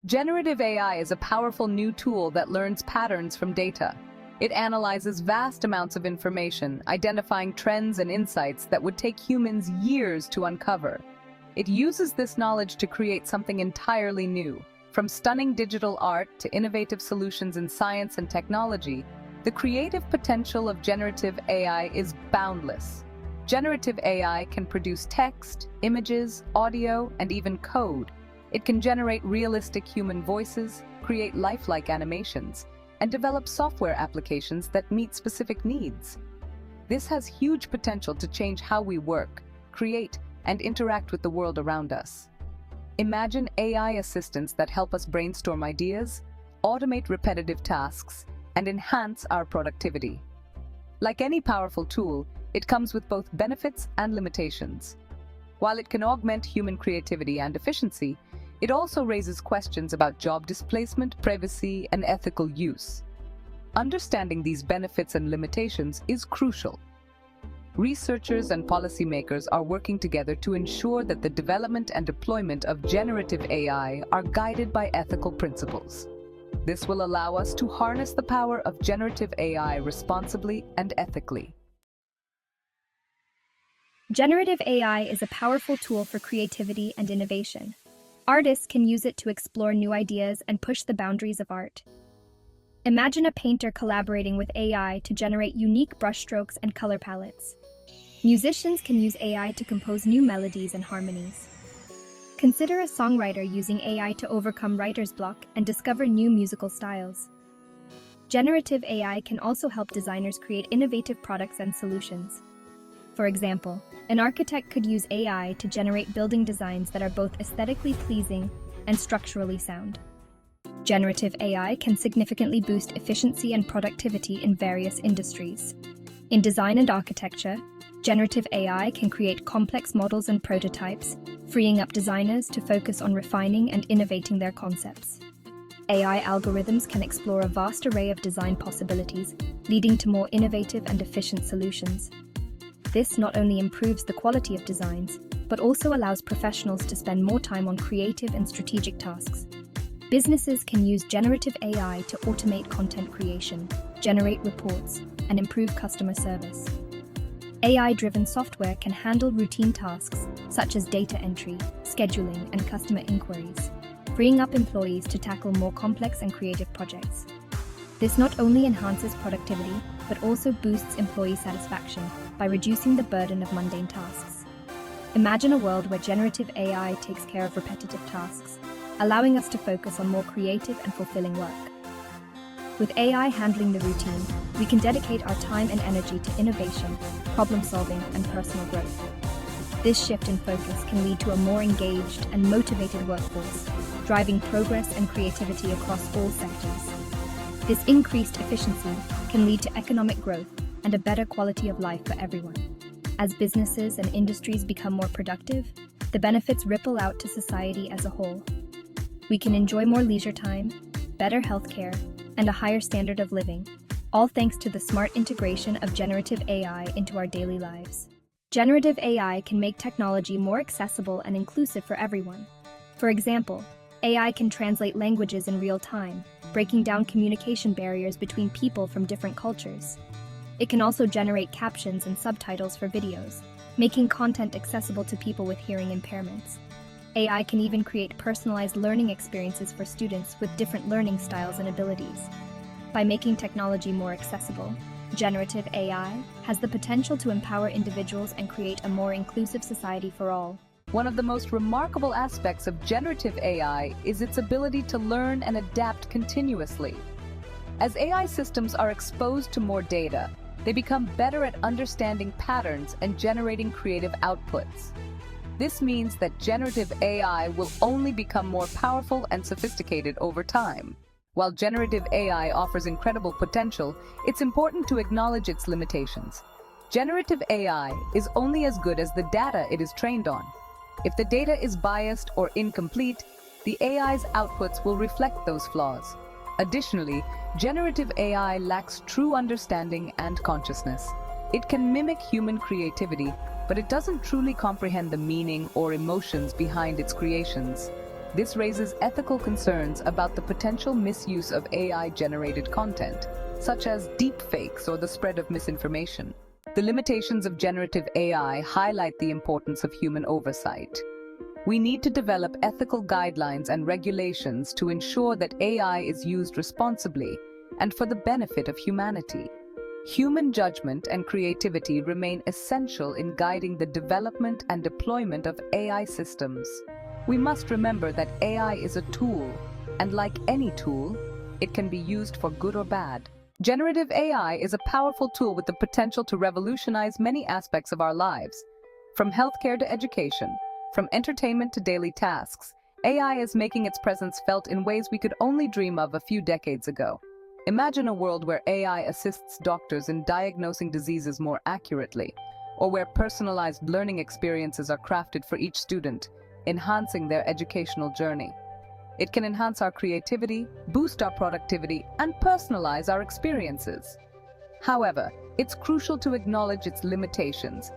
Generative AI is a powerful new tool that learns patterns from data. It analyzes vast amounts of information, identifying trends and insights that would take humans years to uncover. It uses this knowledge to create something entirely new. From stunning digital art to innovative solutions in science and technology, the creative potential of generative AI is boundless. Generative AI can produce text, images, audio, and even code. It can generate realistic human voices, create lifelike animations, and develop software applications that meet specific needs. This has huge potential to change how we work, create, and interact with the world around us. Imagine AI assistants that help us brainstorm ideas, automate repetitive tasks, and enhance our productivity. Like any powerful tool, it comes with both benefits and limitations. While it can augment human creativity and efficiency, it also raises questions about job displacement, privacy, and ethical use. Understanding these benefits and limitations is crucial. Researchers and policymakers are working together to ensure that the development and deployment of generative AI are guided by ethical principles. This will allow us to harness the power of generative AI responsibly and ethically. Generative AI is a powerful tool for creativity and innovation. Artists can use it to explore new ideas and push the boundaries of art. Imagine a painter collaborating with AI to generate unique brushstrokes and color palettes. Musicians can use AI to compose new melodies and harmonies. Consider a songwriter using AI to overcome writer's block and discover new musical styles. Generative AI can also help designers create innovative products and solutions. For example, an architect could use AI to generate building designs that are both aesthetically pleasing and structurally sound. Generative AI can significantly boost efficiency and productivity in various industries. In design and architecture, generative AI can create complex models and prototypes, freeing up designers to focus on refining and innovating their concepts. AI algorithms can explore a vast array of design possibilities, leading to more innovative and efficient solutions. This not only improves the quality of designs, but also allows professionals to spend more time on creative and strategic tasks. Businesses can use generative AI to automate content creation, generate reports, and improve customer service. AI-driven software can handle routine tasks such as data entry, scheduling, and customer inquiries, freeing up employees to tackle more complex and creative projects. This not only enhances productivity, but also boosts employee satisfaction by reducing the burden of mundane tasks. Imagine a world where generative AI takes care of repetitive tasks, allowing us to focus on more creative and fulfilling work. With AI handling the routine, we can dedicate our time and energy to innovation, problem-solving, and personal growth. This shift in focus can lead to a more engaged and motivated workforce, driving progress and creativity across all sectors. This increased efficiency can lead to economic growth and a better quality of life for everyone. As businesses and industries become more productive, the benefits ripple out to society as a whole. We can enjoy more leisure time, better healthcare, and a higher standard of living, all thanks to the smart integration of generative AI into our daily lives. Generative AI can make technology more accessible and inclusive for everyone. For example, AI can translate languages in real time, breaking down communication barriers between people from different cultures. It can also generate captions and subtitles for videos, making content accessible to people with hearing impairments. AI can even create personalized learning experiences for students with different learning styles and abilities. By making technology more accessible, generative AI has the potential to empower individuals and create a more inclusive society for all. One of the most remarkable aspects of generative AI is its ability to learn and adapt continuously. As AI systems are exposed to more data, they become better at understanding patterns and generating creative outputs. This means that generative AI will only become more powerful and sophisticated over time. While generative AI offers incredible potential, it's important to acknowledge its limitations. Generative AI is only as good as the data it is trained on. If the data is biased or incomplete, the AI's outputs will reflect those flaws. Additionally, generative AI lacks true understanding and consciousness. It can mimic human creativity, but it doesn't truly comprehend the meaning or emotions behind its creations. This raises ethical concerns about the potential misuse of AI-generated content, such as deepfakes or the spread of misinformation. The limitations of generative AI highlight the importance of human oversight. We need to develop ethical guidelines and regulations to ensure that AI is used responsibly and for the benefit of humanity. Human judgment and creativity remain essential in guiding the development and deployment of AI systems. We must remember that AI is a tool, and like any tool, it can be used for good or bad. Generative AI is a powerful tool with the potential to revolutionize many aspects of our lives. From healthcare to education, from entertainment to daily tasks, AI is making its presence felt in ways we could only dream of a few decades ago. Imagine a world where AI assists doctors in diagnosing diseases more accurately, or where personalized learning experiences are crafted for each student, enhancing their educational journey. It can enhance our creativity, boost our productivity, and personalize our experiences. However, it's crucial to acknowledge its limitations